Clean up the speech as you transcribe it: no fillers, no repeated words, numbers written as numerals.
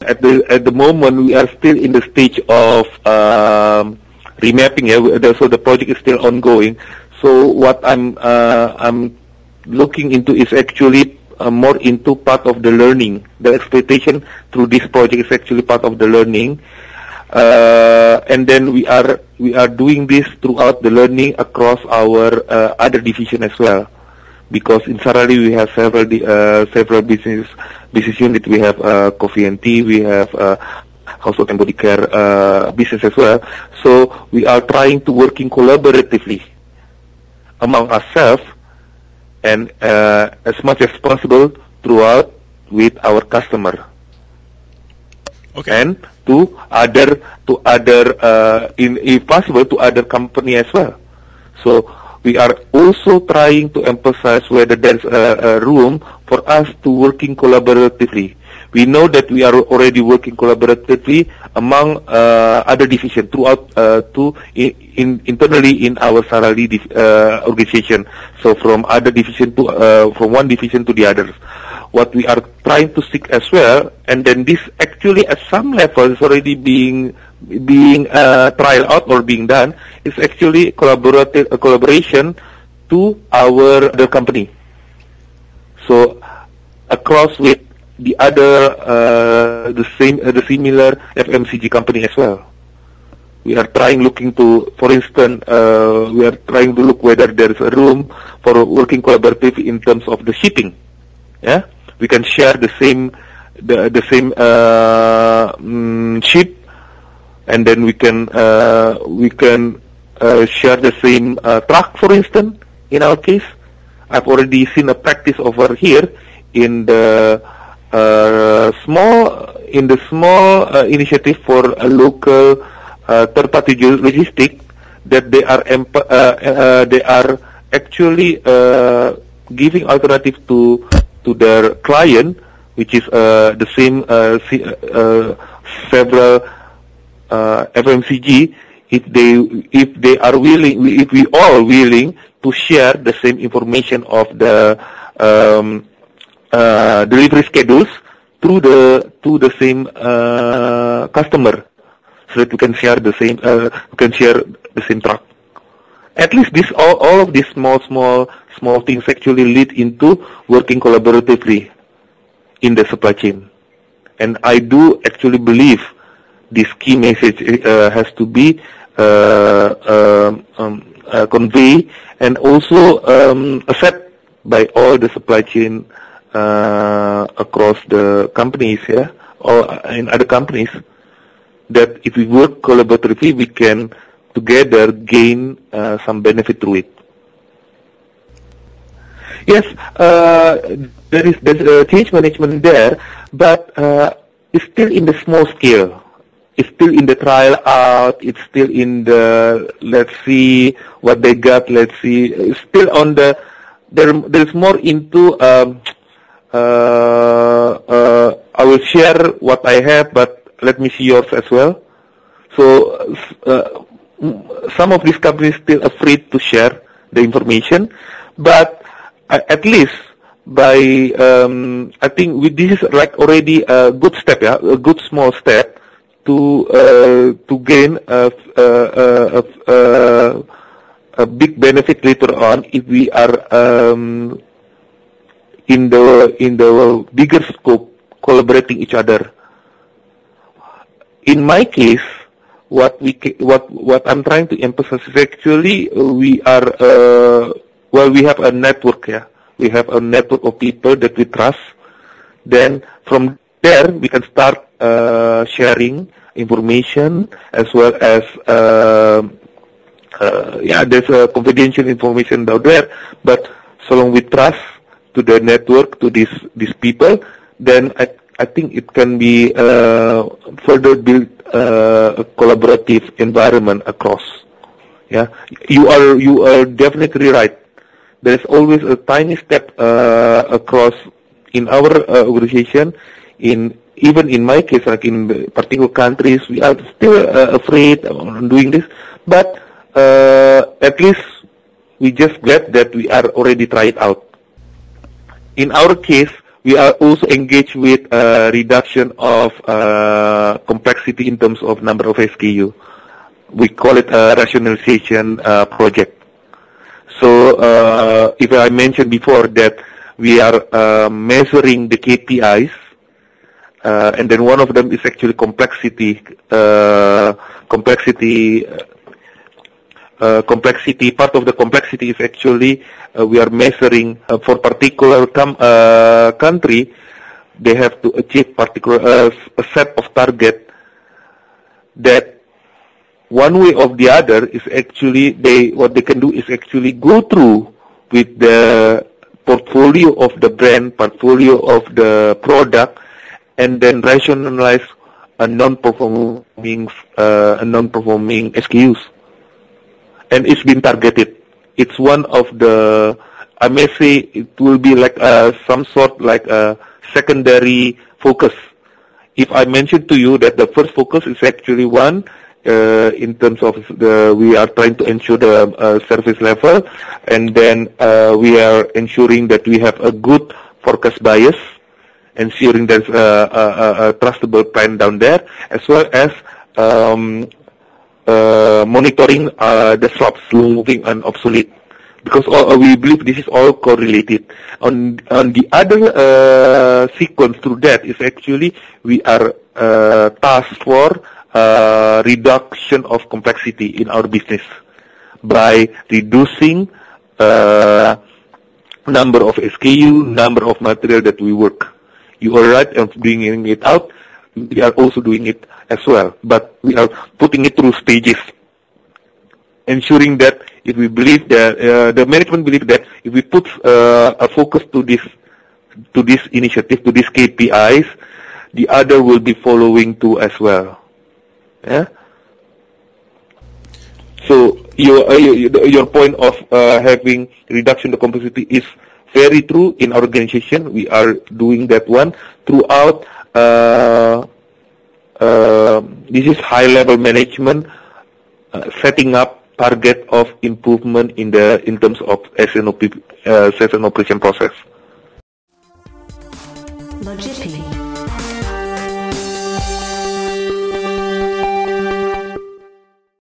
at the moment we are still in the stage of remapping. So the project is still ongoing. So what I'm looking into is actually more into part of the learning. The exploitation through this project is actually part of the learning, and then we are doing this throughout the learning across our other division as well. Because in Sarali we have several business units. We have coffee and tea. We have household and body care business as well. So we are trying to working collaboratively among ourselves and as much as possible throughout with our customer. Okay. And to other if possible to other company as well. So we are also trying to emphasize whether there's a room for us to working collaboratively. We know that we are already working collaboratively among other divisions throughout internally in our Sarali organization. So from other division to from one division to the others. What we are trying to seek as well, and then this actually at some level is already being trial out or being done, is actually collaboration to the company. So across with the other the similar FMCG company as well. We are looking to, for instance, we are trying to look whether there is a room for working collaborative in terms of the shipping. Yeah, we can share the same ship, and then we can share the same truck, for instance. In our case, I've already seen a practice over here in the small initiative for a local third-party logistic, that they are actually giving alternative to their client, which is the same several FMCG. If they are willing, if we all willing to share the same information of the delivery schedules to the same customer, so that we can share the same truck. At least all of these small things actually lead into working collaboratively in the supply chain. And I do actually believe this key message has to be conveyed and also accepted by all the supply chain across the companies, or in other companies, that if we work collaboratively, we can together gain some benefit through it. Yes, there's change management there, but it's still in the small scale. It's still in the trial out. It's still in the let's see what they got. Let's see. It's still on the there's more into I will share what I have, but let me see yours as well. So some of these companies still afraid to share the information, but at least by I think this is like already a good step, a good small step to gain a big benefit later on if we are in the bigger scope collaborating each other. In my case, what I'm trying to emphasize is actually we are we have a network. We have a network of people that we trust. Then from there we can start sharing information, as well as there's confidential information out there. But so long we trust to the network, to these people, then I think it can be further build a collaborative environment across. Yeah, you are definitely right. There is always a tiny step across in our organization. Even in my case, like in particular countries, we are still afraid of doing this. But at least we just glad that we are already tried out. In our case, we are also engaged with reduction of complexity in terms of number of SKU. We call it a rationalization project. So if I mentioned before that we are measuring the KPIs, and then one of them is actually complexity. Complexity. Part of the complexity is actually we are measuring for particular country. They have to achieve particular a set of target that. One way or the other is actually what they can do is actually go through with the portfolio of the brand, portfolio of the product, and then rationalize a non-performing SKUs. And it's been targeted. It's one of the, I may say, it will be like some sort like a secondary focus. If I mention to you that the first focus is actually one. In terms of we are trying to ensure the service level, and then we are ensuring that we have a good forecast bias, ensuring there's a trustable plan down there, as well as monitoring the slots, slow moving and obsolete, because we believe this is all correlated. On the other sequence through that is actually we are tasked for reduction of complexity in our business by reducing number of SKU, number of material that we work. You are right of bringing it out. We are also doing it as well, but we are putting it through stages, ensuring that if we believe that the management believe that if we put a focus to this initiative, to these KPIs, the other will be following too as well. Yeah. So your point of having reduction of complexity is very true in our organization. We are doing that one throughout. This is high-level management setting up target of improvement in terms of SNOP, sales and operation process. Logitech.